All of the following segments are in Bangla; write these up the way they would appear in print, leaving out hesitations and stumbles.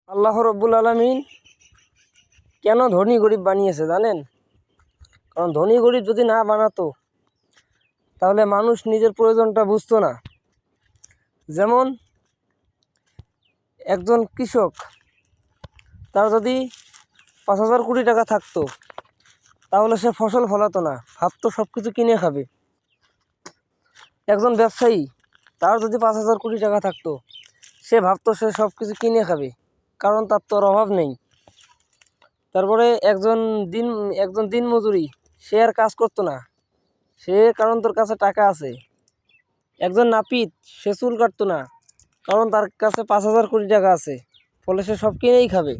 আল্লাহ রব্বুল আলামিন কেন ধনী গরিব বানিয়েছে জানেন? কারণ ধনী গরিব যদি না বানাতো তাহলে মানুষ নিজের প্রয়োজনটা বুঝতো না। যেমন একজন কৃষক, তার যদি 5,000 কোটি টাকা থাকতো তাহলে সে ফসল ফলাতো না, ভাবতো সব কিছু কিনে খাবে। একজন ব্যবসায়ী, তার যদি 5,000 কোটি টাকা থাকতো সে ভাবতো সে সব কিছু কিনে খাবে, কারণ তার তো অভাব নেই। তারপরে একজন দিনমজুরি, সে আর কাজ করতো না, সে কারণ তোর কাছে টাকা আছে। একজন নাপিত, সে চুল কাটতো না, কারণ তার কাছে 5,000 কোটি টাকা আছে, ফলে সে সব কিনেই খাবে।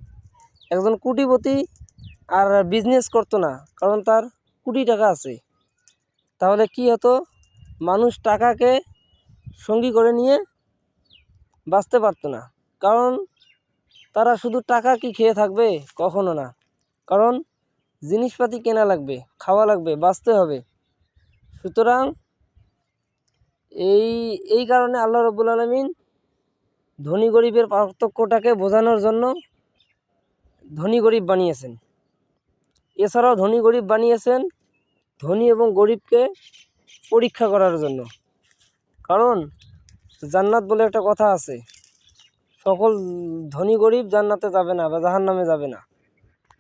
একজন কোটিপতি আর বিজনেস করতো না, কারণ তার কোটি টাকা আছে। তাহলে কি হতো? মানুষ টাকাকে সঙ্গী করে নিয়ে বাঁচতে পারতো না, কারণ তারা শুধু টাকা কি খেয়ে থাকবে? কখনো না। কারণ জিনিসপাতি কেনা লাগবে, খাওয়া লাগবে, বাঁচতে হবে। সুতরাং এই এই কারণে আল্লাহ রব্বুল আলামিন ধনী গরিবের পার্থক্যটাকে বোঝানোর জন্য ধনী গরিব বানিয়েছেন। এছাড়াও ধনী গরিব বানিয়েছেন ধনী এবং গরিবকে পরীক্ষা করার জন্য। কারণ জান্নাত বলে একটা কথা আছে, সকল ধনী গরিব জান্নাতে যাবে না বা জাহান্নামে যাবে না।